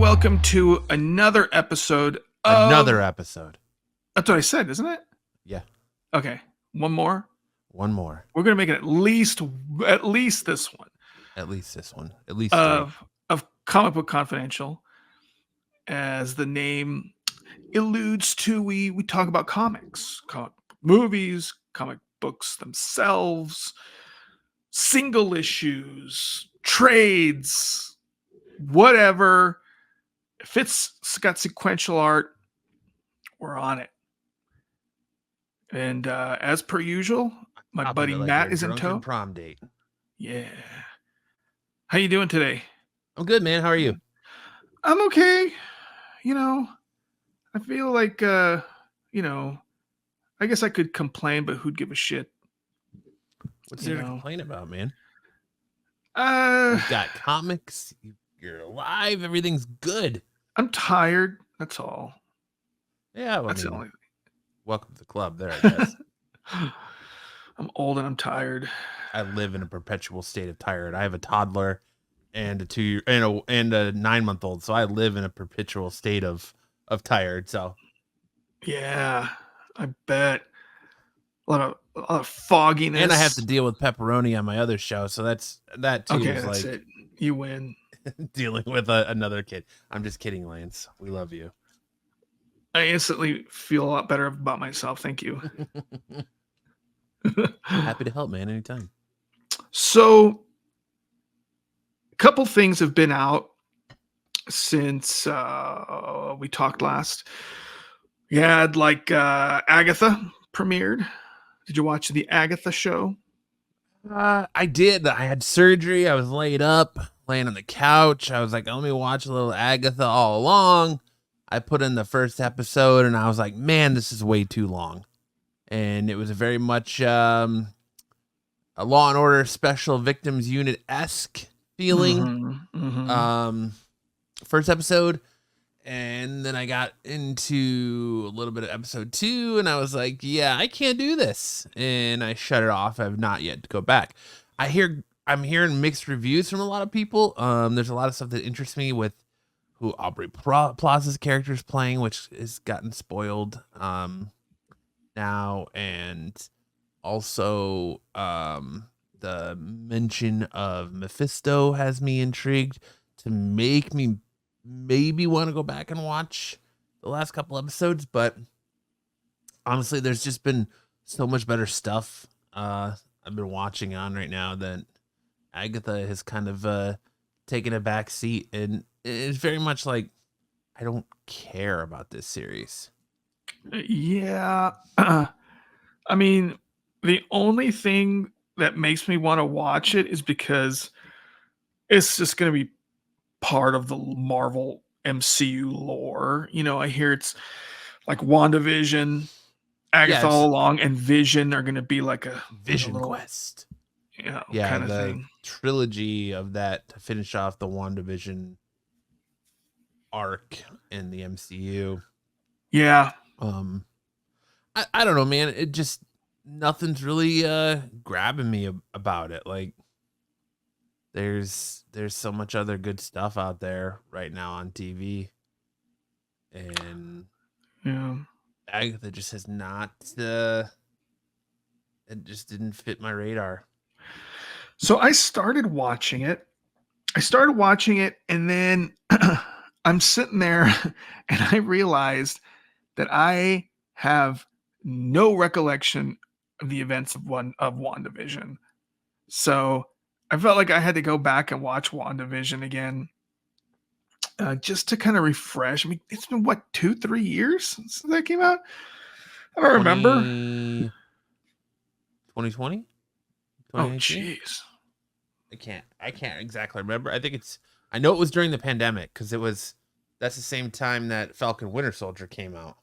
welcome to another episode Another episode. That's what I said, isn't it? Yeah. Okay, one more. One more. We're gonna make it at least this one At least this one. At least of Comic Book Confidential, as the name alludes to. We talk about comics, comic movies, comic books themselves, single issues, trades, whatever. If it's got sequential art, we're on it. And as per usual, my buddy Matt is in tow. Prom date. Yeah. How you doing today? I'm good, man. How are you? I'm okay. I feel like I guess I could complain, but who'd give a shit? What's there to complain about, man? You've got comics. You're alive. Everything's good. I'm tired. That's all. Yeah, well, that's the only thing. Welcome to the club there, I guess. I'm old and I'm tired. I live in a perpetual state of tired. I have a toddler and a 2-year and a 9-month-old, so I live in a perpetual state of tired. So yeah, I bet. A lot of fogginess, and I have to deal with pepperoni on my other show, so that too. Okay, is that's like it. You win. Dealing with another kid. I'm just kidding, Lance. We love you. I instantly feel a lot better about myself. Thank you. Happy to help, man. Anytime. So, a couple things have been out since we talked last. We had Agatha premiered. Did you watch the Agatha show? I did. I had surgery. I was laying on the couch. I was like, let me watch a little Agatha all along. I put in the first episode and I was like, man, this is way too long. And it was very much a Law and Order Special Victims Unit-esque feeling. First episode. And then I got into a little bit of episode 2 and I was like, yeah, I can't do this. And I shut it off. I have not yet to go back. I'm hearing mixed reviews from a lot of people. There's a lot of stuff that interests me with who Aubrey Plaza's character is playing, which has gotten spoiled now. And also the mention of Mephisto has me intrigued to make me maybe want to go back and watch the last couple episodes. But honestly, there's just been so much better stuff I've been watching on right now that Agatha has kind of taken a back seat, and it's very much like I don't care about this series. Yeah. I mean, the only thing that makes me want to watch it is because it's just going to be part of the Marvel MCU lore. I hear it's like WandaVision, Agatha all along, and Vision are going to be like a Vision quest. Kind of thing. Trilogy of that to finish off the WandaVision arc in the MCU. Yeah. I don't know, man. It just nothing's really grabbing me about it. Like there's so much other good stuff out there right now on TV, and Agatha just has not. It just didn't fit my radar. So I started watching it, and then I'm sitting there and I realized that I have no recollection of the events of WandaVision. So I felt like I had to go back and watch WandaVision again just to kind of refresh. I mean, it's been, 2-3 years since that came out? I don't remember. 2020? Oh, jeez. I can't exactly remember. I know it was during the pandemic because that's the same time that Falcon Winter Soldier came out.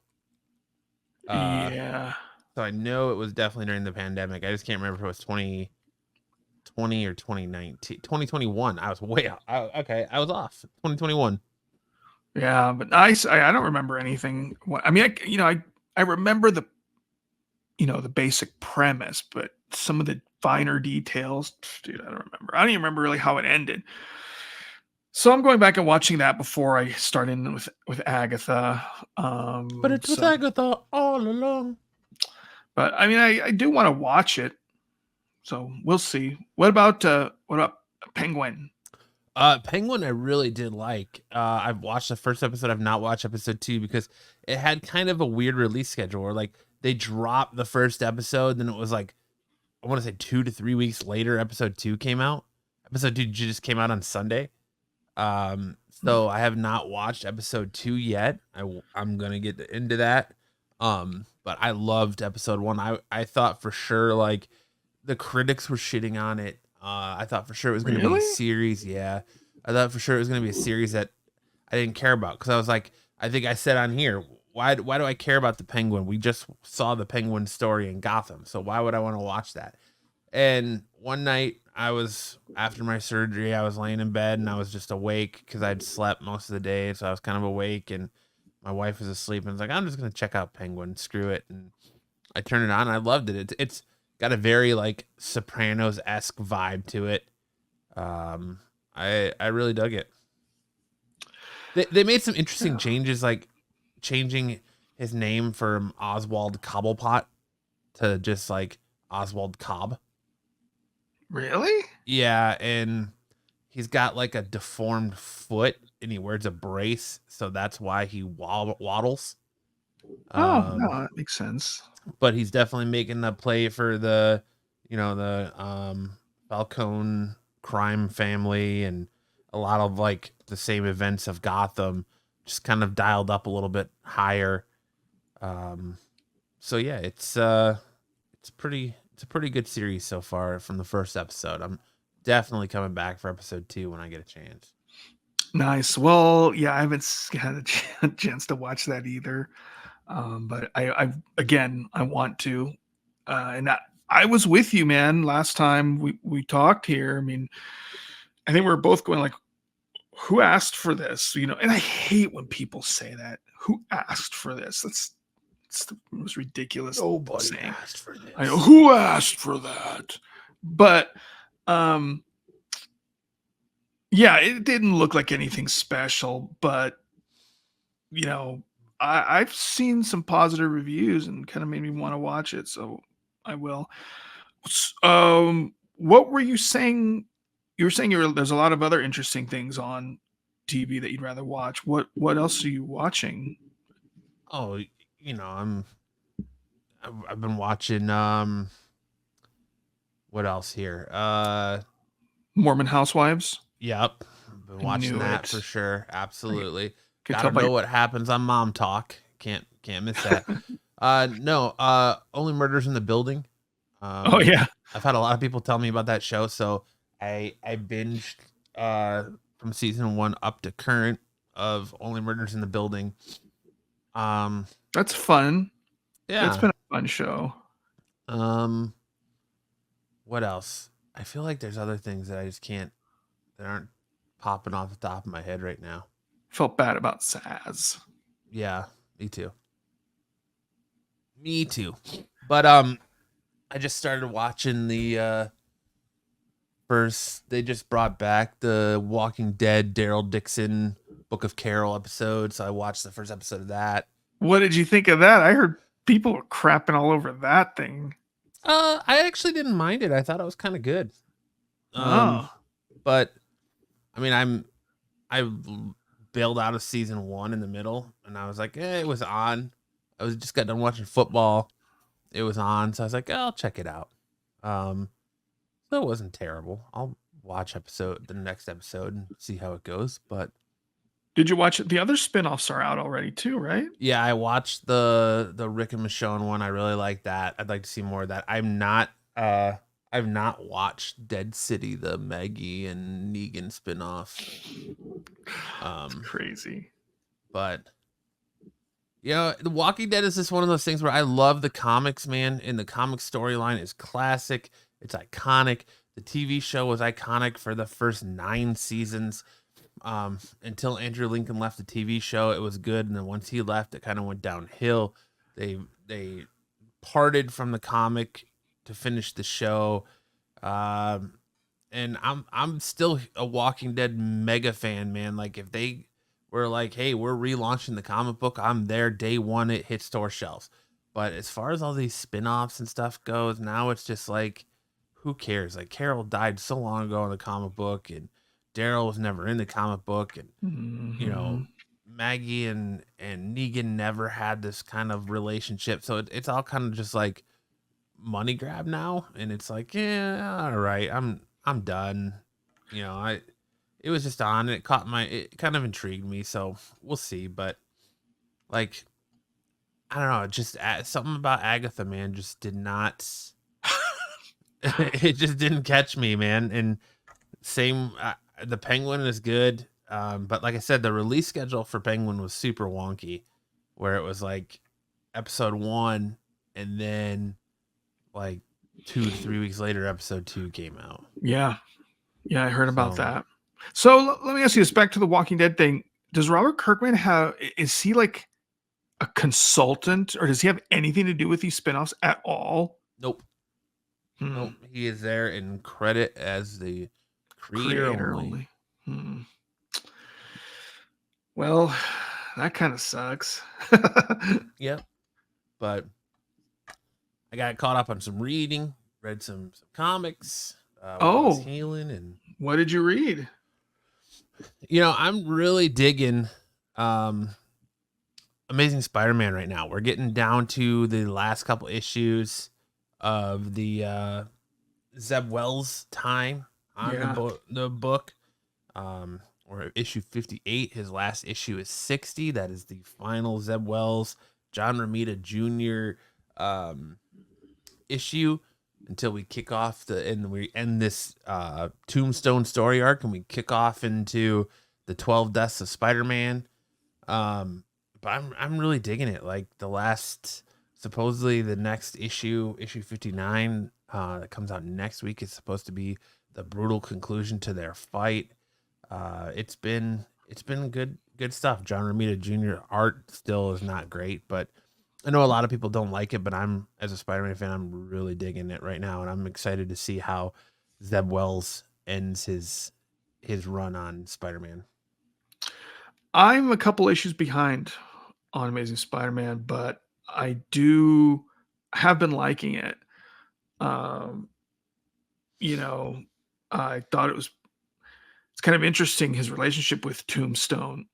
Yeah. So I know it was definitely during the pandemic. I just can't remember if it was 2020 or 2019. 2021. I was way off. I was off. 2021. Yeah, but I don't remember anything. I mean, I remember the basic premise, but some of the finer details, dude, I don't remember. I don't even remember really how it ended. So I'm going back and watching that before I start in with Agatha. But it's with So, Agatha all along. but I mean, I do want to watch it. So we'll see. What about Penguin? Penguin, I really did like. I've watched the first episode. I've not watched episode 2 because it had kind of a weird release schedule where like they dropped the first episode, then it was like I want to say 2 to 3 weeks later, episode 2 came out. Episode 2 just came out on Sunday. So I have not watched episode 2 yet. I'm gonna get into that. But I loved episode 1. I thought for sure like the critics were shitting on it. I thought for sure it was gonna be a Really? series. Yeah, I thought for sure it was gonna be a series that I didn't care about because I was like, I think I said on here, why do I care about the Penguin? We just saw the Penguin story in Gotham, so why would I want to watch that? And one night I was after my surgery, I was laying in bed and I was just awake because I'd slept most of the day, so I was kind of awake and my wife was asleep and was like, I'm just gonna check out Penguin, screw it, and I turned it on. And I loved it. It's got a very like Sopranos esque vibe to it. I really dug it. They made some interesting Yeah. changes, like changing his name from Oswald Cobblepot to just like Oswald Cobb. Really? Yeah, and he's got like a deformed foot and he wears a brace, so that's why he waddles. Oh, Um, no, that makes sense. but he's definitely making the play for the, the Falcone crime family and a lot of like the same events of Gotham, just kind of dialed up a little bit higher. Um, so yeah, it's a pretty good series so far from the first episode. I'm definitely coming back for episode 2 when I get a chance. Nice. Well, yeah, I haven't had a chance to watch that either. But I again, I want to. And I was with you, man. Last time we talked here. I mean, I think we were both going like, "Who asked for this?" And I hate when people say that. Who asked for this? It's the most ridiculous Nobody saying. asked for this. I know who asked for that, but um, yeah, it didn't look like anything special. But you know, I've seen some positive reviews and kind of made me want to watch it, so I will. What were you saying? You were saying there's a lot of other interesting things on TV that you'd rather watch. What else are you watching? Oh, you know, I've been watching what else here? Mormon Housewives? Yep. Been I watching knew that it. for sure. I Absolutely. could Got tell to by know what happens on Mom Talk. Can't miss that. No, Only Murders in the Building. Oh Um yeah. I've had a lot of people tell me about that show, so I binged from season 1 up to current of Only Murders in the Building. Um That's fun. That's yeah. been a fun show. Um what else? I feel like there's other things that I just can't that aren't popping off the top of my head right now. Felt bad about Saz. Yeah, me too. Me too. But I just started watching the first they just brought back the Walking Dead Daryl Dixon Book of Carol episode, so I watched the first episode of that. What did you think of that? I heard people were crapping all over that thing. I actually didn't mind it. I thought it was kind of good. Um Oh, but I mean, I bailed out of season 1 in the middle and I was like, it was on. I was just got done watching football. It was on, so I was like, I'll check it out. Um So it wasn't terrible. I'll watch the next episode and see how it goes. But did you watch it? The other spin-offs are out already too, right? yeah, I watched the Rick and Michonne one. I really like that. I'd like to see more of that. I've not watched Dead City, the Maggie and Negan spinoff. It's crazy. But The Walking Dead is just one of those things where I love the comics, man, and the comic storyline is classic. It's iconic. The TV show was iconic for the first 9 seasons. Until Andrew Lincoln left the TV show, it was good, and then once he left, it kind of went downhill. They parted from the comic to finish the show. and I'm still a Walking Dead mega fan, man. Like if they were like, "Hey, we're relaunching the comic book," I'm there day one. It hits store shelves. But as far as all these spin-offs and stuff goes, now it's just like, who cares? Like Carol died so long ago in the comic book, and Daryl was never in the comic book, and you know, Mhm. Maggie and Negan never had this kind of relationship. So it's all kind of just like money grab now, and it's like, yeah, all right, I'm done. I it was just on, and it kind of intrigued me, so we'll see. But like, I don't know, just something about Agatha, man, just did not. It just didn't catch me, man. And same, the Penguin is good, but like I said, the release schedule for Penguin was super wonky, where it was like episode one, and then like 2 to 3 weeks later, episode two came out. Yeah. Yeah, I heard about So that. So let me ask you this, back to the Walking Dead thing. Does Robert Kirkman is he like a consultant, or does he have anything to do with these spinoffs at all? nope, Hmm. nope. He is there in credit as the creator Creator only. only. Hmm. Well, that kind of sucks. Yep. But I got caught up on some reading, read some comics while I was Oh, healing, and what did you read? I'm really digging um Amazing Spider-Man right now. We're getting down to the last couple issues of the Zeb Wells time on Yeah. the book. Or issue 58. His last issue is 60. That is the final Zeb Wells, John Romita Jr. Issue until we kick off and we end this Tombstone story arc, and we kick off into the 12 Deaths of Spider-Man. But I'm really digging it. Like the last, supposedly the next issue 59, that comes out next week, is supposed to be the brutal conclusion to their fight. It's been good stuff. John Romita Jr. art still is not great, but I know a lot of people don't like it. But I'm, as a Spider-Man fan, I'm really digging it right now, and I'm excited to see how Zeb Wells ends his run on Spider-Man. I'm a couple issues behind on Amazing Spider-Man, but I do have been liking it. Um, you know, I thought it's kind of interesting, his relationship with Tombstone.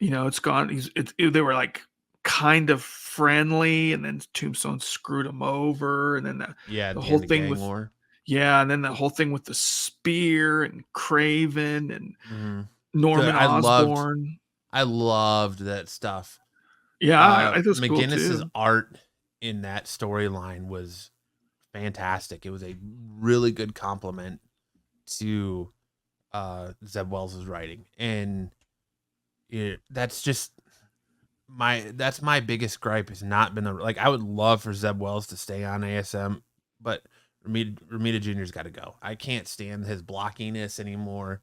It's gone. They were like kind of friendly, and then Tombstone screwed him over, and then Yeah, the at the whole end of thing Gang with War. yeah, and then the whole thing with the spear and Craven and Mhm. Norman I loved Osborn. I loved that stuff. Yeah, I thought it was cool McGinnis's too. art in that storyline was fantastic. It was a really good compliment to Zeb Wells' writing, and that's my biggest gripe. Has not been I would love for Zeb Wells to stay on ASM, but Ramita Jr.'s got to go. I can't stand his blockiness anymore.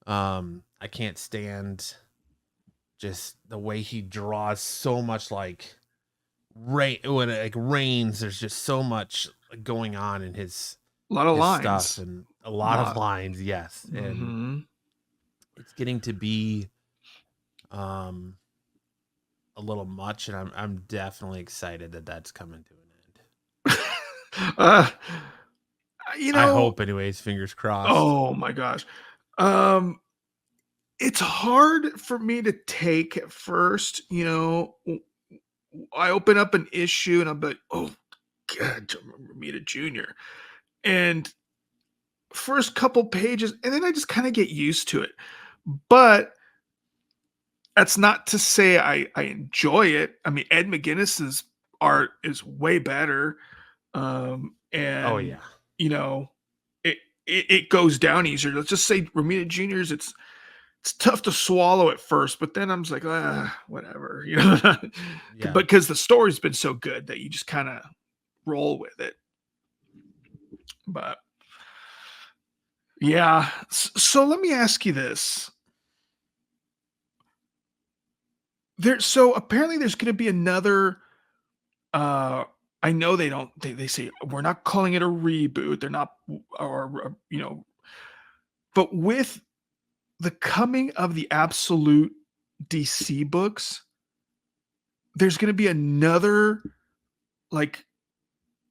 I can't stand just the way he draws so much like rain when it like rains. There's just so much going on in A lot of his stuff, lines. and a lot of Lot. lines. Yes, and Mhm. it's getting to be um a little much, and I'm definitely excited that that's coming to an end. Uh, you I know hope, anyways. Fingers crossed. oh my gosh. Um, it's hard for me to take at first, I open up an issue and I'm like, "Oh god, Romita Jr." And first couple pages, and then I just kinda get used to it. But that's not to say I enjoy it. I mean, Ed McGuinness's art is way better. Oh And yeah, you know, it goes down easier. Let's just say Romita Jr.'s, it's tough to swallow at first, but then I'm just like, whatever, yeah. because the story's been so good that you just kind of roll with it. But yeah, so let me ask you this. So apparently there's going to be another I know they don't. They say we're not calling it a reboot. They're not, or But with the coming of the absolute DC books, there's going to be another like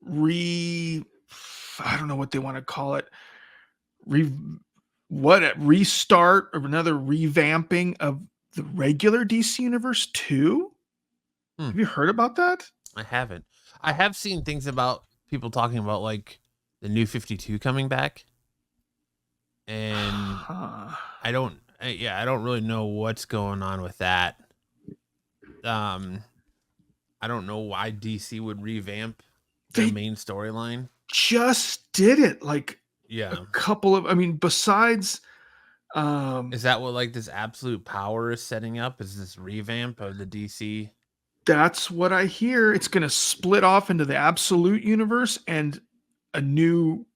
re. I don't know what they want to call it. Re what a restart or another revamping of the regular DC universe too? Hmm. Have you heard about that? I haven't. I have seen things about people talking about like the new 52 coming back, and Huh. I don't really know what's going on with that. Um, I don't know why DC would revamp their They main storyline. just did it like a Yeah. couple of, I mean, besides, um, Is that what like this absolute power is setting up? Is this revamp of the DC? that's what I hear. It's going to split off into the absolute universe and a new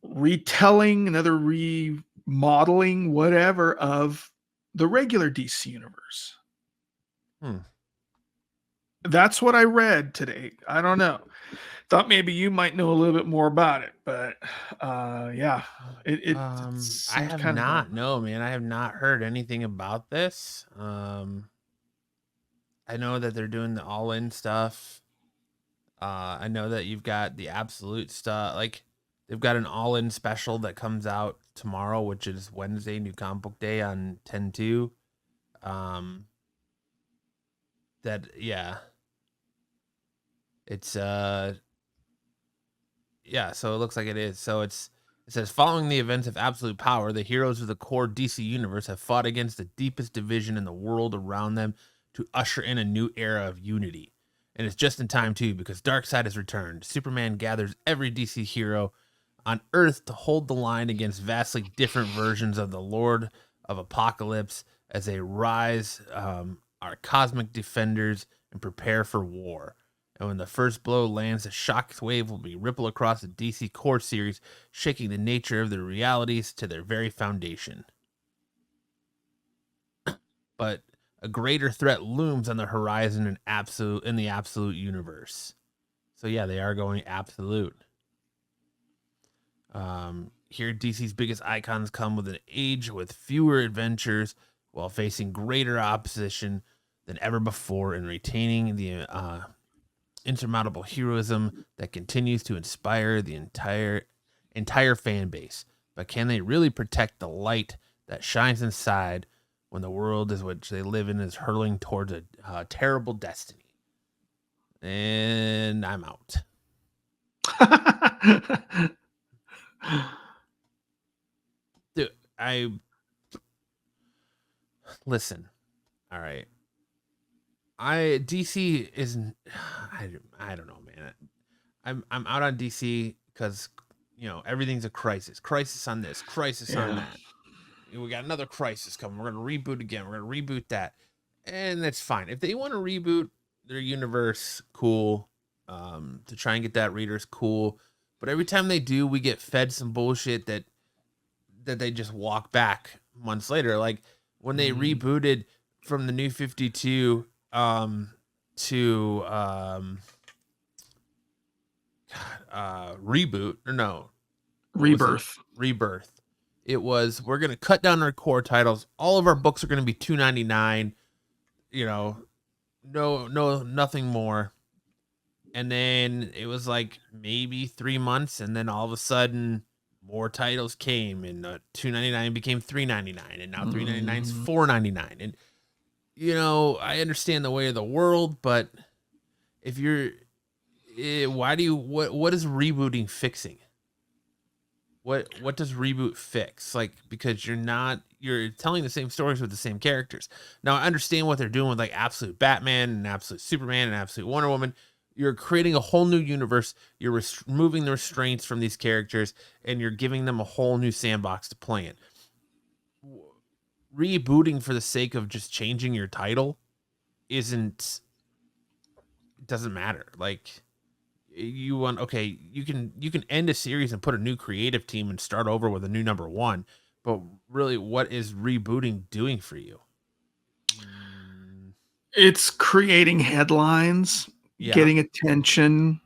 retelling, another remodeling, whatever, of the regular DC universe. Hmm. That's what I read today. I don't know. Thought maybe you might know a little bit more about it, but yeah, it I seems have kind of not. dumb. No, man, I have not heard anything about this. I know that they're doing the all-in stuff. I know that you've got the absolute stuff. Like they've got an all-in special that comes out tomorrow, which is Wednesday, New Comic Book Day on 10/2. Um, that yeah, it's yeah. So it looks like it is. So it says following the events of Absolute Power, the heroes of the core DC universe have fought against the deepest division in the world around them to usher in a new era of unity. And it's just in time too, because Darkseid has returned. Superman gathers every DC hero on Earth to hold the line against vastly different versions of the Lord of Apocalypse as they rise our cosmic defenders and prepare for war. And when the first blow lands, the shock wave will be ripple across the DC core series, shaking the nature of their realities to their very foundation. But a greater threat looms on the horizon in the absolute universe. So yeah, they are going absolute. Here, DC's biggest icons come with an age with fewer adventures while facing greater opposition than ever before and retaining the insurmountable heroism that continues to inspire the entire fan base. But can they really protect the light that shines inside when the world is which they live in is hurtling towards a terrible destiny? And I'm out. Dude, I listen. All right. I DC isn't. I don't know, man. I'm out on DC because everything's a crisis. Crisis on this. Crisis on Yeah. that. We got another crisis coming. We're gonna reboot again. We're gonna reboot that, and that's fine. If they want to reboot their universe, cool. To try and get that readers, cool. But every time they do, we get fed some bullshit that they just walk back months later. Like when they Mm. rebooted from the New 52 to reboot or no, what was it? Rebirth. Rebirth. It was we're gonna cut down our core titles. All of our books are gonna be $2.99. You know, no, nothing more. And then it was like maybe 3 months, and then all of a sudden more titles came, and $2.99 became $3.99, and now $3.99 is Mm. $4.99. And I understand the way of the world, but if you're, why do you what is rebooting fixing? What does reboot fix? Like because you're telling the same stories with the same characters. Now I understand what they're doing with like Absolute Batman and Absolute Superman and Absolute Wonder Woman. You're creating a whole new universe. You're removing the restraints from these characters, and you're giving them a whole new sandbox to play in. Rebooting for the sake of just changing your title isn't doesn't matter. Like you want okay, you can end a series and put a new creative team and start over with a new number one, but really, what is rebooting doing for you? It's creating headlines. Yeah. getting attention,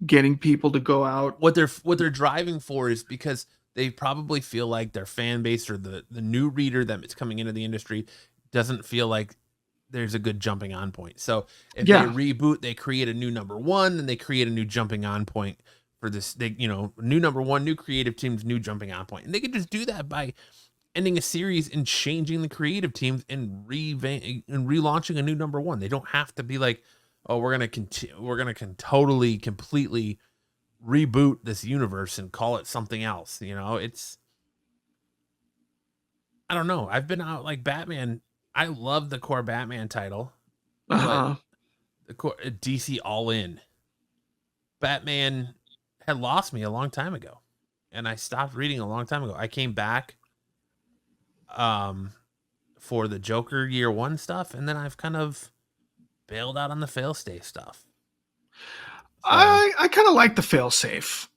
getting people to go out. What they're driving for is because they probably feel like their fan base or the new reader that's coming into the industry doesn't feel like there's a good jumping on point. So if they Yeah. reboot, they create a new number one and they create a new jumping on point for this. They, new number one, new creative teams, new jumping on point, and they could just do that by ending a series and changing the creative teams and relaunching a new number one. They don't have to be like, oh, we're gonna continue, totally, completely reboot this universe and call it something else. It's, I don't know. I've been out like Batman. I love the core Batman title, but Uh-huh. the core DC All In Batman had lost me a long time ago, and I stopped reading a long time ago. I came back um for the Joker year one stuff, and then I've kind of bailed out on the failsafe stuff. So I kind of like the failsafe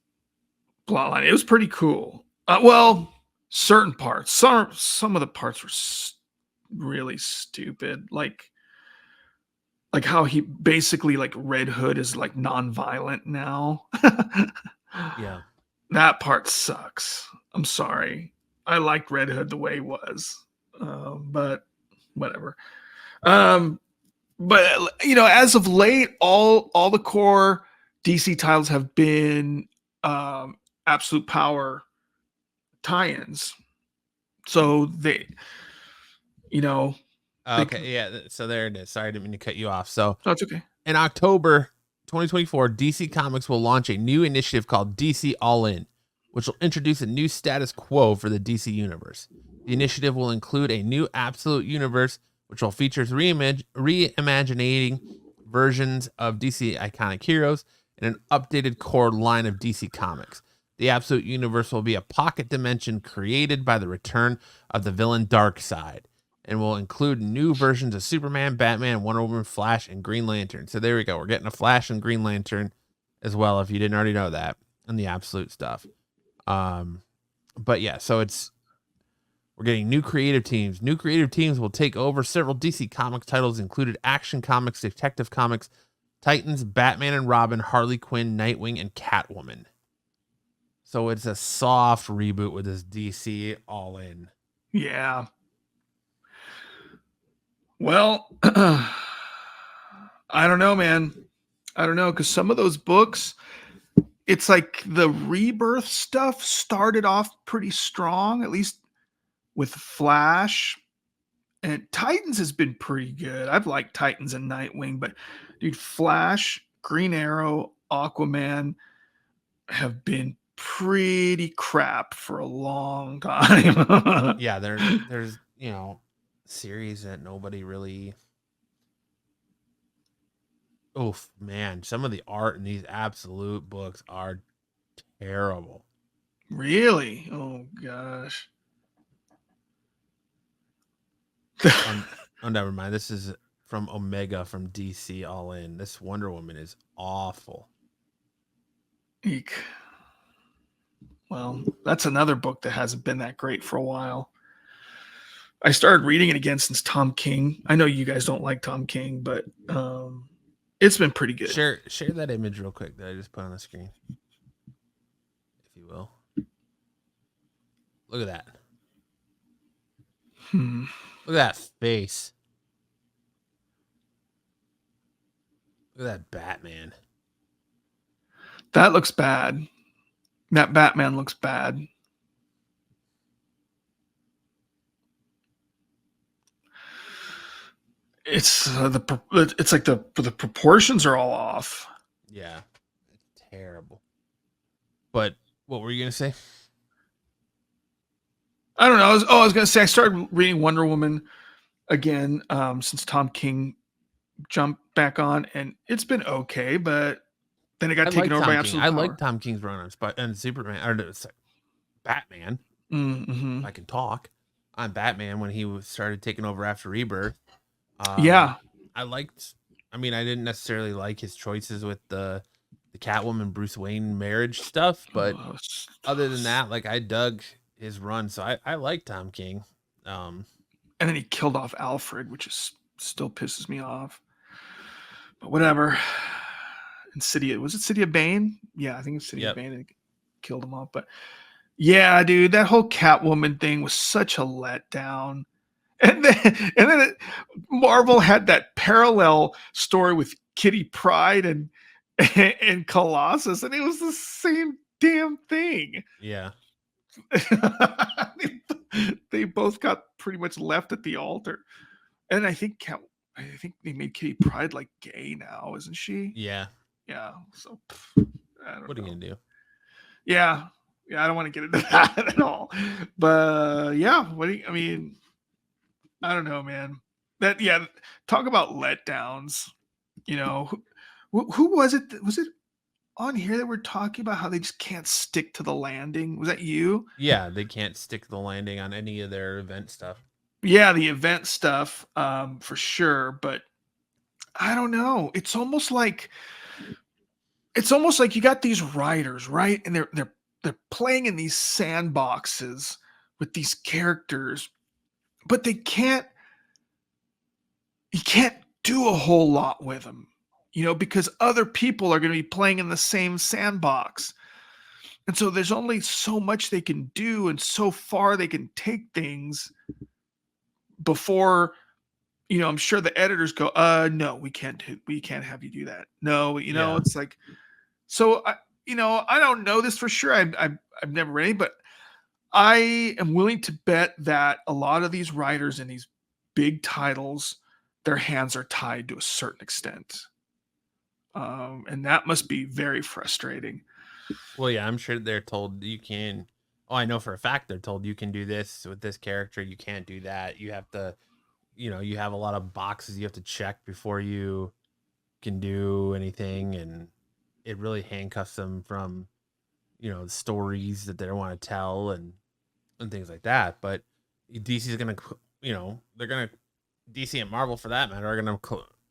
plotline. It was pretty cool. Well, certain parts. Some of the parts were really stupid. Like how he basically like Red Hood is like non-violent now. yeah, That part sucks. I'm sorry. I liked Red Hood the way he was, but whatever. Um, but as of late, all the core DC titles have been Absolute Power tie-ins. So you know, they okay, yeah. So there it is. Sorry, I didn't mean to cut you off. So that's okay. in October 2024, DC Comics will launch a new initiative called DC All In, which will introduce a new status quo for the DC universe. The initiative will include a new Absolute Universe, which will feature reimagining versions of DC iconic heroes and an updated core line of DC Comics. The Absolute Universe will be a pocket dimension created by the return of the villain Darkseid, and will include new versions of Superman, Batman, Wonder Woman, Flash, and Green Lantern. So there we go. We're getting a Flash and Green Lantern as well, if you didn't already know that, and the Absolute stuff. But yeah, so we're getting new creative teams. New creative teams will take over several DC Comics titles, included Action Comics, Detective Comics, Titans, Batman and Robin, Harley Quinn, Nightwing, and Catwoman. So it's a soft reboot with this DC All In. Yeah. Well, I don't know, man. I don't know, because some of those books, it's like the rebirth stuff started off pretty strong, at least with Flash. And Titans has been pretty good. I've liked Titans and Nightwing, but dude, Flash, Green Arrow, Aquaman have been pretty crap for a long time. Yeah, there's series that nobody really. Oof, man, some of the art in these Absolute books are terrible. Really? Oh gosh. Oh, never mind. This is from Omega from DC All In. This Wonder Woman is awful. Eek. Well, that's another book that hasn't been that great for a while. I started reading it again since Tom King. I know you guys don't like Tom King, but it's been pretty good. Share that image real quick that I just put on the screen, if you will. Look at that. Look at that face. Look at that Batman. That looks bad. That Batman looks bad. It's it's like the proportions are all off. Yeah, it's terrible. But what were you gonna say? I don't know. I was gonna say I started reading Wonder Woman again since Tom King jumped back on, and it's been okay, but then it got taken over by Absolute I Power. like Tom King's run on Superman or Batman. Mm-hmm. If I can talk on Batman when he started taking over after Rebirth. Yeah, I liked. I mean, I didn't necessarily like his choices with the Catwoman Bruce Wayne marriage stuff, but other than that, like I dug his run, so I like Tom King. And then he killed off Alfred, which is still pisses me off. But whatever. and was it City of Bane? Yeah, I think it's City of Yep. Bane that killed them all. But yeah, dude, that whole Catwoman thing was such a letdown. And then Marvel had that parallel story with Kitty Pryde and Colossus, and it was the same damn thing. Yeah. They both got pretty much left at the altar. And I think they made Kitty Pryde like gay now, isn't she? Yeah. Yeah. So I don't What are you know. gonna do? Yeah. Yeah, I don't want to get into that at all. But yeah, I mean, I don't know, man. Yeah, talk about letdowns. You know, who was it? Was it on here that we're talking about how they just can't stick to the landing? Was that you? Yeah, they can't stick the landing on any of their event stuff. Yeah, the event stuff, for sure. But I don't know. It's almost like you got these writers, right? And they're playing in these sandboxes with these characters, but you can't do a whole lot with them, because other people are going to be playing in the same sandbox. And so there's only so much they can do and so far they can take things before, I'm sure the editors go, no, we can't have you do that. No, Yeah. it's like, so I don't know this for sure. I've never read any, but I am willing to bet that a lot of these writers in these big titles, their hands are tied to a certain extent. And that must be very frustrating. Well, yeah, I'm sure they're told you can. Oh, I know for a fact they're told you can do this with this character. You can't do that. You have to, you have a lot of boxes you have to check before you can do anything, and it really handcuffs them from, the stories that they want to tell and things like that. But DC is gonna, they're gonna DC and Marvel for that matter are gonna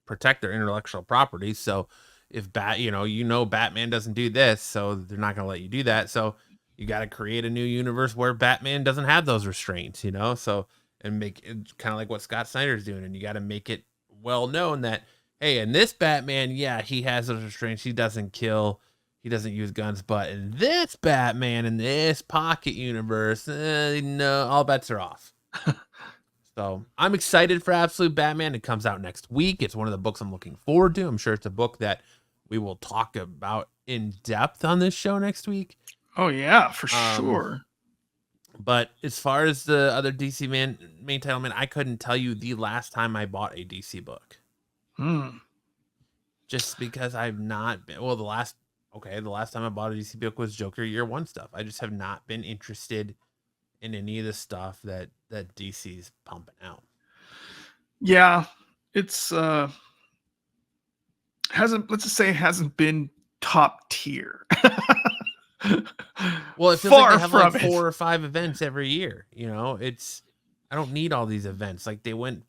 protect their intellectual property. So if Batman doesn't do this, so they're not gonna let you do that. So you got to create a new universe where Batman doesn't have those restraints, So and make it kind of like what Scott Snyder's doing, and you got to make it well known that hey, in this Batman, yeah, he has those restraints. He doesn't kill. He doesn't use guns, but in this Batman, in this pocket universe, no, all bets are off. So I'm excited for Absolute Batman. It comes out next week. It's one of the books I'm looking forward to. I'm sure it's a book that we will talk about in depth on this show next week. Oh yeah, for Um, sure. But as far as the other DC main title, man, I couldn't tell you the last time I bought a DC book. Hmm. Just because I've not been, the last time I bought a DC book was Joker Year One stuff. I just have not been interested in any of the stuff that DC's pumping out. Yeah, it's let's just say it hasn't been top tier. Well, it feels like Far they have from like it. 4 or 5 events every year. I don't need all these events. Like they went,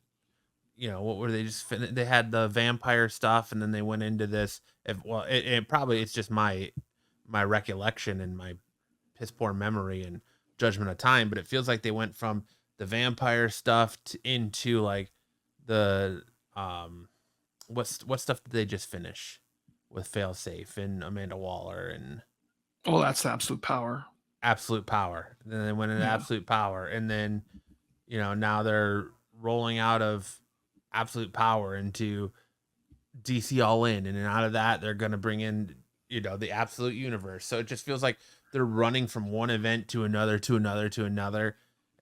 what were they just they had the vampire stuff, and then they went into this. It's just my recollection and my piss poor memory and judgment of time, but it feels like they went from the vampire stuff into like the what stuff did they just finish with Failsafe and Amanda Waller and Oh, that's the Absolute Power. Absolute Power. And then they went into Yeah. Absolute Power, and then now they're rolling out of Absolute Power into DC All In, and then out of that they're going to bring in the Absolute Universe. So it just feels like they're running from one event to another to another to another,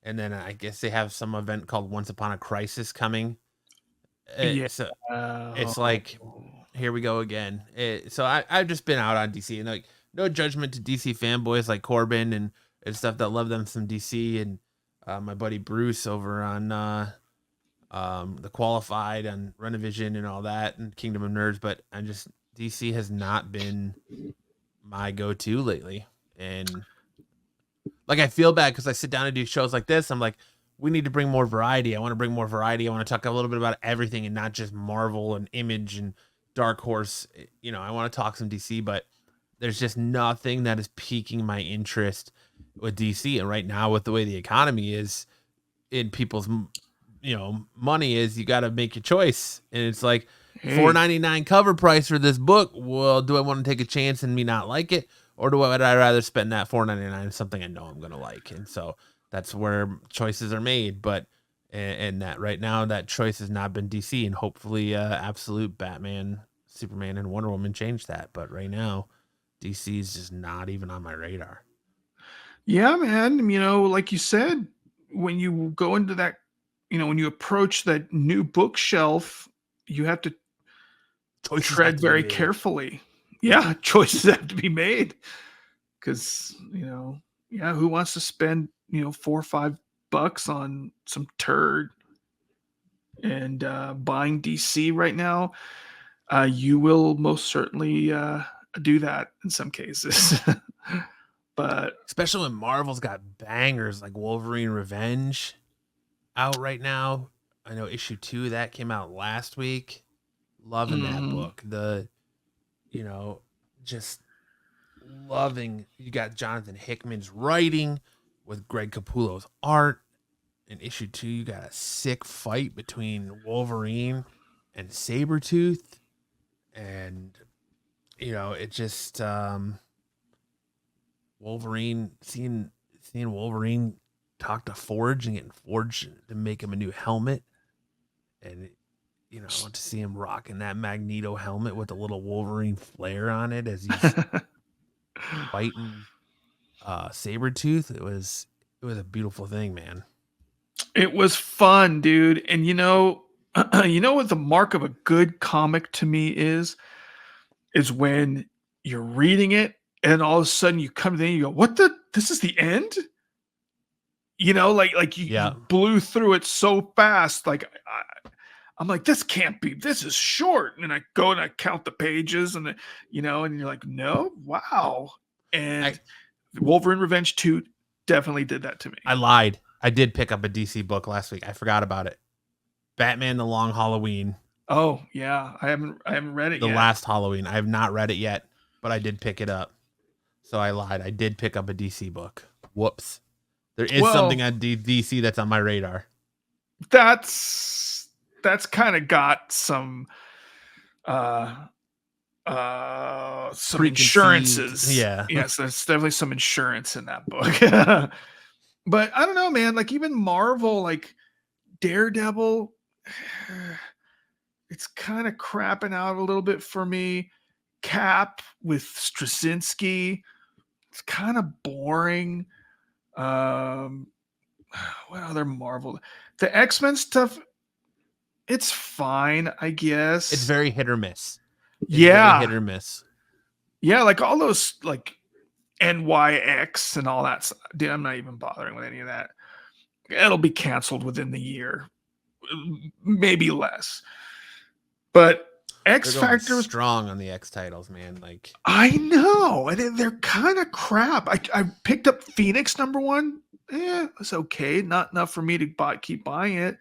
and then I guess they have some event called Once Upon a Crisis coming. Yeah. So it's like here we go again. So I've just been out on DC, and like no judgment to DC fanboys like Corbin and stuff that love them some DC, and my buddy Bruce over on the Qualified on Renovision and all that and Kingdom of Nerds, but DC has not been my go-to lately. And like I feel bad because I sit down and do shows like this. I'm like, we need to bring more variety. I want to bring more variety. I want to talk a little bit about everything and not just Marvel and Image and Dark Horse. I want to talk some DC, but there's just nothing that is piquing my interest with DC. And right now, with the way the economy is in people's, money is, you got to make a choice. And it's like, Hey, $4.99 cover price for this book. Well, do I want to take a chance and me not like it, or would I rather spend that $4.99 on something I know I'm gonna like? And so that's where choices are made. But and that right now that choice has not been DC, and hopefully, absolute Batman, Superman, and Wonder Woman change that. But right now, DC is just not even on my radar. yeah, man. Like you said, when you go into that, when you approach that new bookshelf, you have to Choices have tread to be very made. carefully. Yeah, choices have to be made because, yeah, who wants to spend, $4 or $5 on some turd? And buying DC right now, you will most certainly do that in some cases. But Especially when Marvel's got bangers like Wolverine Revenge out right now. I know issue 2 of that came out last week. Loving that mhm. book. You know, just loving. You got Jonathan Hickman's writing with Greg Capullo's art. In issue 2, you got a sick fight between Wolverine and Sabretooth. And, it just Wolverine seeing Wolverine talk to Forge and getting Forge to make him a new helmet. And to see him rocking that Magneto helmet with a little Wolverine flare on it as he's fighting Sabretooth, it was a beautiful thing, man. It was fun, dude. And you know what the mark of a good comic to me is when you're reading it and all of a sudden you come to the end, you go, "What the? This is the end?" Like you Yeah. blew through it so fast. Like I'm like, this can't be. This is short. And I go and I count the pages, and you're like, no, wow. I And Wolverine Revenge 2 definitely did that to me. I lied. I did pick up a DC book last week. I forgot about it. Batman the Long Halloween. Oh yeah, I haven't read it The yet. last Halloween. I have not read it yet, but I did pick it up. So I lied. I did pick up a DC book. Whoops. There is something Well, on DC that's on my radar. that's kind of got uh some Preconceived. insurances. Yeah. Yes, there's definitely some insurance in that book. But I don't know, man. Like even Marvel, like Daredevil, it's kind of crapping out a little bit for me. Cap with Straczynski, it's kind of boring. Um, what other Marvel? The X-Men stuff, it's fine, I It's guess. very hit or miss. It's very Yeah, hit or miss. yeah, like all those like NYX and all that. Dude, I'm not even bothering with any of that. It'll be canceled within the year, maybe less. But They're X going Factor was, strong on the X titles, man. Like, I know, and they're kind of crap. I picked up Phoenix #1. It's okay. Not enough for me to keep buying it.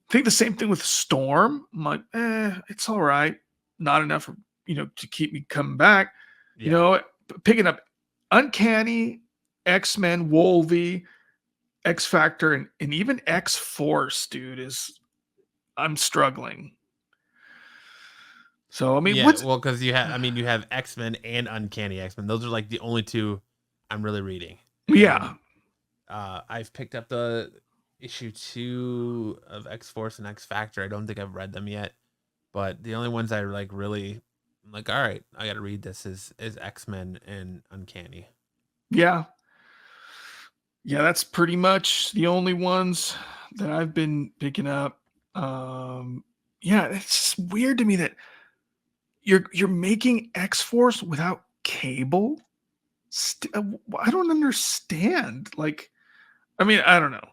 I think the same thing with Storm. I'm like, it's all right. Not enough for, to keep me coming back. You yeah. know, picking up Uncanny, X-Men, Wolvie, X Factor, and even X Force, dude, I'm struggling. So I mean, Yeah, what's well, because you have X-Men and Uncanny X-Men. Those are like the only two I'm really reading. yeah, And I've picked up the issue 2 of X-Force and X Factor. I don't think I've read them yet, but the only ones I like really, I'm like, all right, I got to read this is X-Men and Uncanny. yeah, yeah. That's pretty much the only ones that I've been picking up. Yeah, it's just weird to me that you're making X Force without Cable. I don't understand. Like, I mean, I don't know. I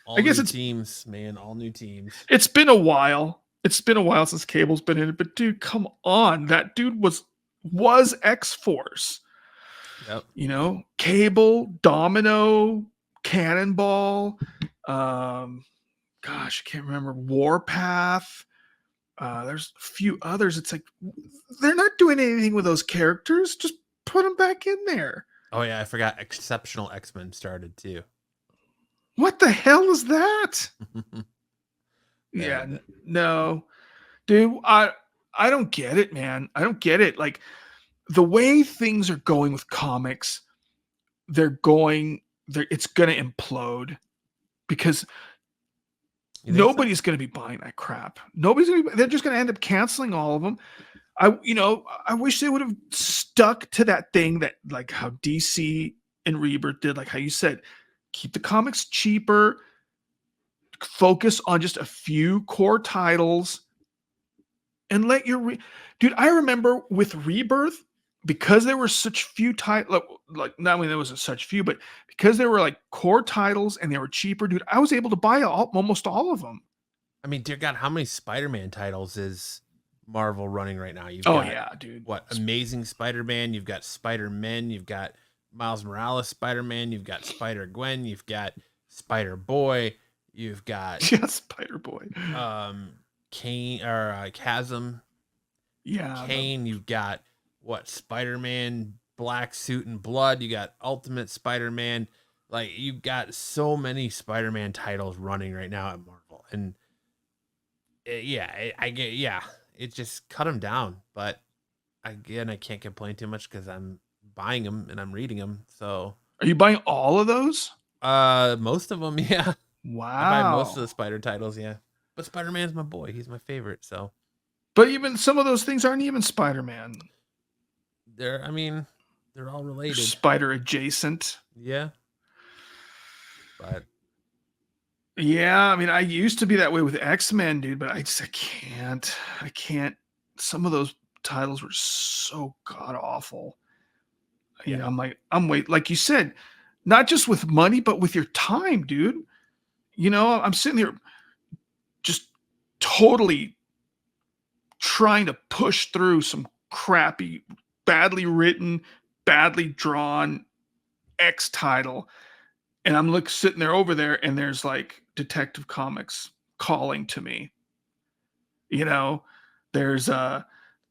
All guess new teams, man, all new teams. it's been a while. It's been a while since Cable's been in it, but dude, come on. That dude was X-Force. Yep. Cable, Domino, Cannonball, um, gosh, I can't remember, Warpath. There's a few others. It's like they're not doing anything with those characters. Just put them back in there. Oh yeah, I forgot Exceptional X-Men started too. What the hell is that? Yeah, Yeah, no, dude. I don't get it, man. I don't get it. Like the way things are going with comics, it's going to implode because You think so? nobody's going to be buying that crap. They're just going to end up canceling all of them. I wish they would have stuck to that thing that like how DC and Rebirth did, like how you said, keep the comics cheaper, focus on just a few core titles, and let your dude. I remember with Rebirth, because there were such few titles, like not only there was such few, but because there were like core titles and they were cheaper, dude. I was able to buy almost all of them. I mean, dear God, how many Spider-Man titles is Marvel running right now? You've Oh got yeah, dude. what? Amazing Spider-Man. You've got Spider-Man. You've got Miles Morales Spider-Man. You've got Spider-Gwen. You've got Spider-Boy. You've got Yeah, Spider Boy. Kane or Chasm. Yeah, Kane. You've got what? Spider-Man Black Suit and Blood. You got Ultimate Spider-Man. Like you've got so many Spider-Man titles running right now at Marvel, and I get, yeah, it just cut them down. But again, I can't complain too much because I'm buying them and I'm reading them. So, are you buying all of those? most of them, yeah, I buy most of Wow. the Spider titles, yeah. But Spider Man's my boy; he's my favorite. So But even some of those things aren't even Spider Man. I mean, they're all They're related, Spider adjacent. yeah. But Yeah, I mean, I used to be that way with X-Men, dude, but I can't. I can't. Some of those titles were so god awful. yeah, I'm like, like you said, not just with money, but with your time, dude. I'm sitting here just totally trying to push through some crappy, badly written, badly drawn X title. And I'm sitting there over there, and there's like Detective Comics calling to me. You know, there's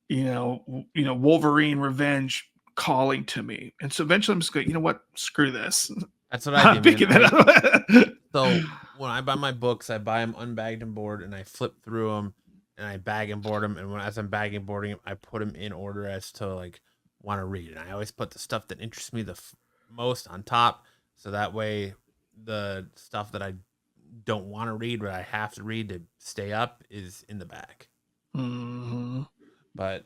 Wolverine Revenge calling to me. And so eventually I'm just going, you know what? Screw this. that's what I I'm do, man. picking that up. So when I buy my books, I buy them unbagged and board, and I flip through them, and I bag and board them. And as I'm bagging and boarding them, I put them in order as to like want to read. And I always put the stuff that interests me the most on top, so that way the stuff that I don't want to read, but I have to read to stay up, is in the back. Mhm. But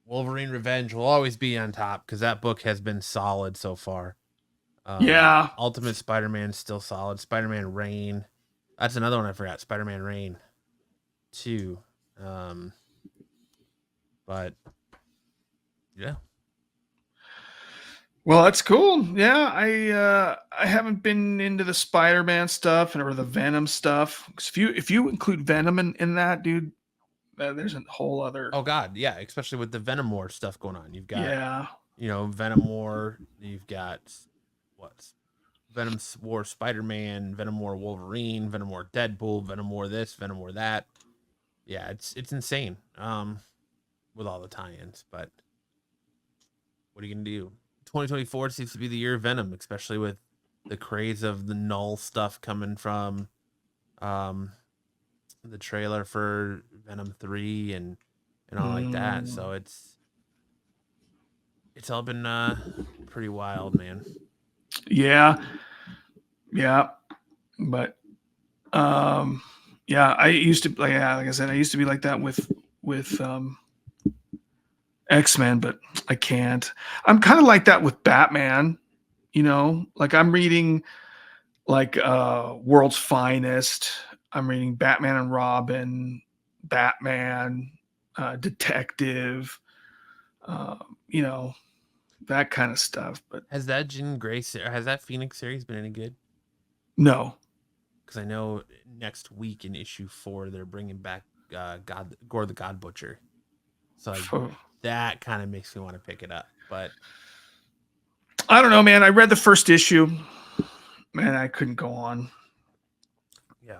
Wolverine Revenge will always be on top because that book has been solid so far. Yeah. Ultimate Spider-Man is still solid. Spider-Man Reign, that's another one I forgot. Spider-Man Reign 2. Um, but yeah, Well, that's cool. Yeah, I haven't been into the Spider-Man stuff or the Venom stuff. 'Cause if you include Venom in that, dude, there's a whole other. oh god, yeah, especially with the Venom War stuff going on. You've got, Yeah. Venom War. You've got what? Venom War Spider-Man, Venom War Wolverine, Venom War Deadpool, Venom War this, Venom War that. Yeah, it's insane. With all the tie-ins, but what are you gonna do? 2024 seems to be the year of Venom, especially with the craze of the null stuff coming from um the trailer for Venom 3 and all like that. Mm, So it's all been pretty wild, man. yeah. Yeah. But um yeah, I used to like I said, I used to be like that with X-Men, but I can't. I'm kind of like that with Batman, like I'm reading like World's Finest. I'm reading Batman and Robin, Batman, Detective, uh, you know, that kind of stuff. But Has that Jean Grey has that Phoenix series been any good? no. Because I know next week in issue 4 they're bringing back God Gore the God Butcher. So like that kind of makes me want to pick it up. But I don't know, man. I read the first issue. Man, I couldn't go on. yeah,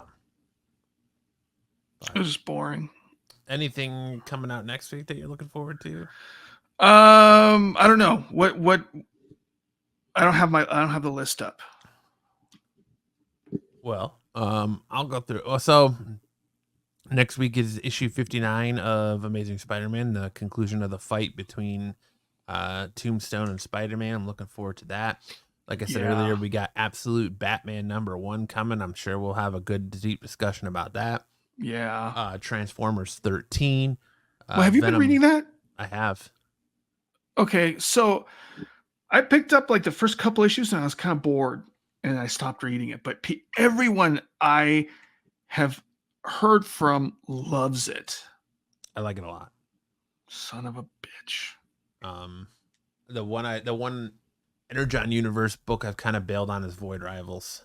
It but was just boring. anything coming out next week that you're looking forward to? I don't know. What I don't have the list up. Well, I'll go through. So Next week is issue 59 of Amazing Spider-Man, the conclusion of the fight between Tombstone and Spider-Man. I'm looking forward to that. Like I said Yeah. earlier, we got Absolute Batman #1 coming. I'm sure we'll have a good, deep discussion about that. Yeah. Transformers 13. Well, have you been reading Venom. that? I have. Okay, so I picked up like the first couple issues and I was kind of bored and I stopped reading it. But everyone I have heard from loves it. I like it a lot. Son of a bitch. The one Energon Universe book I've kind of bailed on is Void Rivals.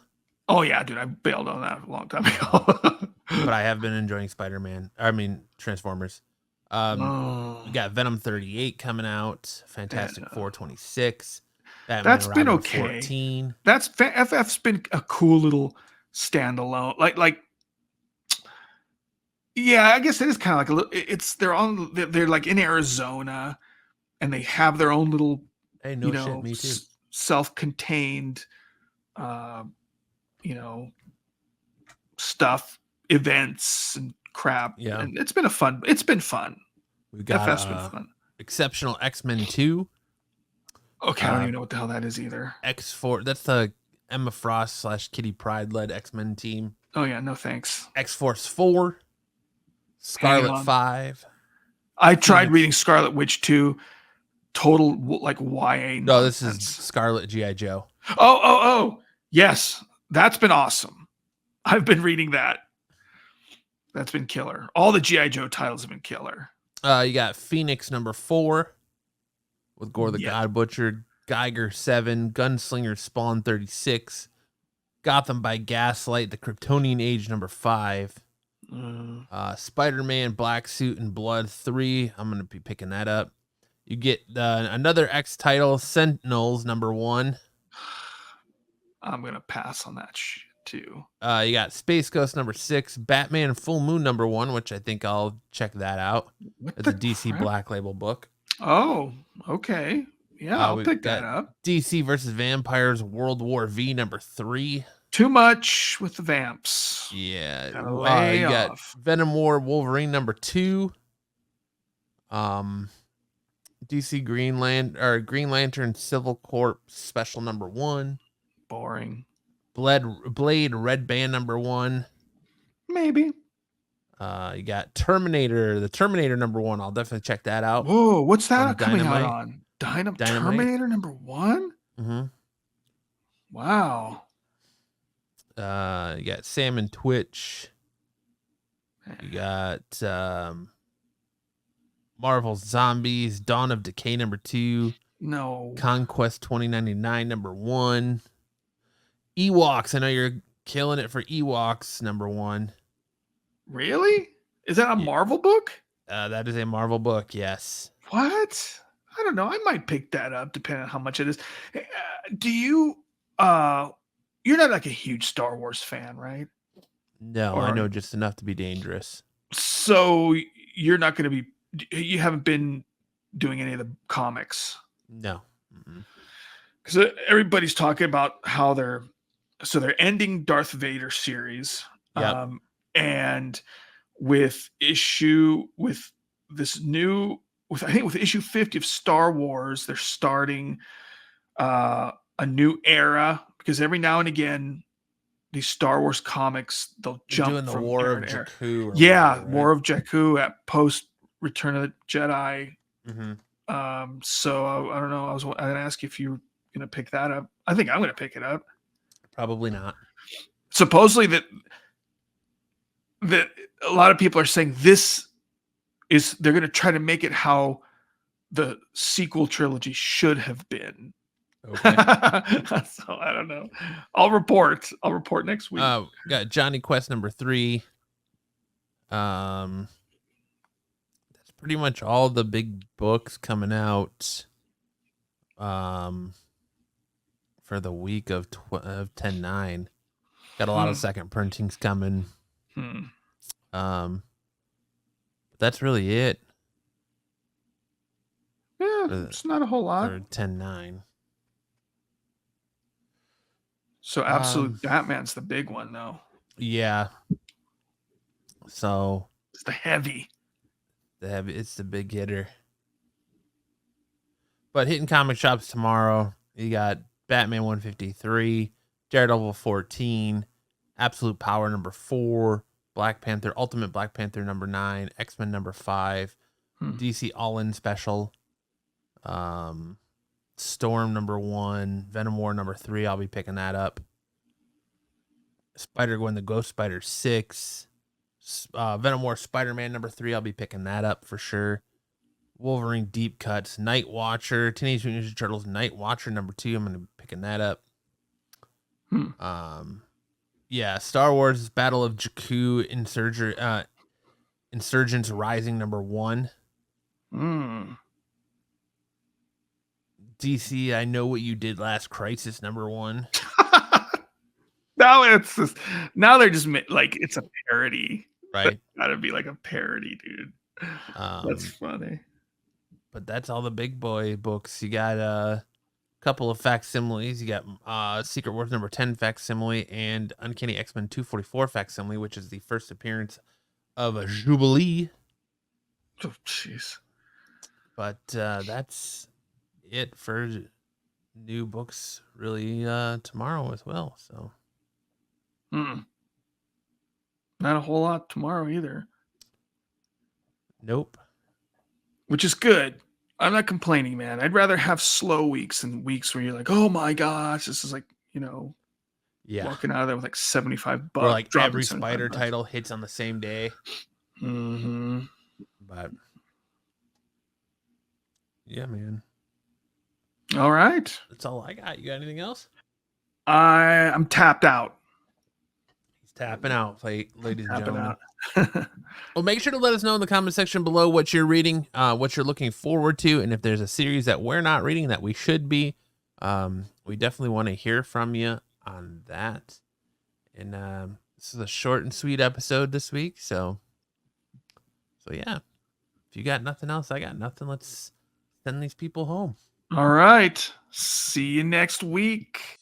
Oh yeah, dude, I bailed on that a long time ago. But I have been enjoying Transformers. We got Venom 38 coming out, Fantastic Four 26, Batman that's and been Robin okay. 14. That's FF's been a cool little standalone. Like yeah, I guess it is kind of like a little. It's they're like in Arizona, and they have their own little, Hey, no shit, me too. self-contained, uh, you know, stuff, events and crap. Yeah, and it's been fun. we got FF's been fun. Exceptional X-Men 2. Okay, I don't even know what the hell that is either. X4. That's the Emma Frost / Kitty Pryde led X-Men team. Oh yeah, no thanks. X-Force 4. Scarlet 5. I tried reading Scarlet Witch 2. Total like YA. No, this is Scarlet G.I. Joe. Oh. Yes, that's been awesome. I've been reading that. That's been killer. All the G.I. Joe titles have been killer. You got Phoenix #4 with Gore the God Butcher, Geiger 7, Gunslinger Spawn 36, Gotham by Gaslight, The Kryptonian Age #5, Spider-Man Black Suit and Blood 3. I'm going to be picking that up. You get another X title, Sentinels #1. I'm going to pass on that shit too. You got Space Ghost #6, Batman Full Moon #1, which I think I'll check that out. It's a DC Black Label book. Oh, okay. Yeah, I'll pick that up. DC versus Vampires World War V #3. Too much with the vamps. Yeah. You got Venom War Wolverine #2. DC Green Lantern Civil Corp Special #1. Boring. Blade Red Band #1. Maybe. You got Terminator, the Terminator #1. I'll definitely check that out. Whoa, what's that coming out on? Dynamite. Terminator #1? Mm-hmm. Wow. You got Sam and Twitch. You got Marvel's Zombies, Dawn of Decay #2. No. Conquest 2099 #1. Ewoks. I know you're killing it for Ewoks #1. Really? Is that a Marvel book? That is a Marvel book, yes. What? I don't know. I might pick that up depending on how much it is. Do you you're not like a huge Star Wars fan, right? No, I know just enough to be dangerous. So you're not going to be, you haven't been doing any of the comics? No. Because everybody's talking about how they're ending Darth Vader series. Yep. And with issue 50 of Star Wars, they're starting a new era, because every now and again these Star Wars comics, they'll jump doing the from War era of to era. Jakku. Yeah, right? War of Jakku at post Return of the Jedi. So I don't know. I was going to ask you if you were going to pick that up. I think I'm going to pick it up. Probably not. Supposedly that a lot of people are saying they're going to try to make it how the sequel trilogy should have been. Okay. So I don't know. I'll report next week. Got Johnny Quest #3. That's pretty much all the big books coming out for the week of 10/9. Got a lot of second printings coming. That's really it. Yeah, it's not a whole lot. For 10/9. So Absolute Batman's the big one, though. Yeah. So It's the heavy. it's the big hitter. But hitting comic shops tomorrow, you got Batman 153, Daredevil 14, Absolute Power number 4, Black Panther, Ultimate Black Panther number 9, X-Men number 5, DC All-In Special, Storm number 1, Venom War number 3, I'll be picking that up. Spider-Gwen the Ghost Spider 6, Venom War Spider-Man number 3, I'll be picking that up for sure. Wolverine Deep Cuts, Night Watcher, Teenage Mutant Ninja Turtles, Night Watcher number 2. I'm gonna be picking that up. Yeah, Star Wars Battle of Jakku, Insurgents Rising number 1. DC, I Know What You Did Last Crisis number 1. Now they're just like it's a parody, right? It's gotta be like a parody, dude. That's funny. But that's all the big boy books. You got a couple of facsimiles. You got Secret Wars number 10 facsimile and Uncanny X-Men 244 facsimile, which is the first appearance of a Jubilee. Oh, jeez. But that's it for new books really tomorrow as well. So not a whole lot tomorrow either. Nope. Which is good. I'm not complaining, man. I'd rather have slow weeks than weeks where you're like, oh my gosh, this is like, walking out of there with like $75. Or like every Spider title hits on the same day. But yeah, man. All right. That's all I got. You got anything else? I'm tapped out. He's tapping out, ladies and gentlemen. Well, make sure to let us know in the comment section below what you're reading, what you're looking forward to, and if there's a series that we're not reading that we should be. We definitely want to hear from you on that. And this is a short and sweet episode this week, so yeah. If you got nothing else, I got nothing. Let's send these people home. All right. See you next week.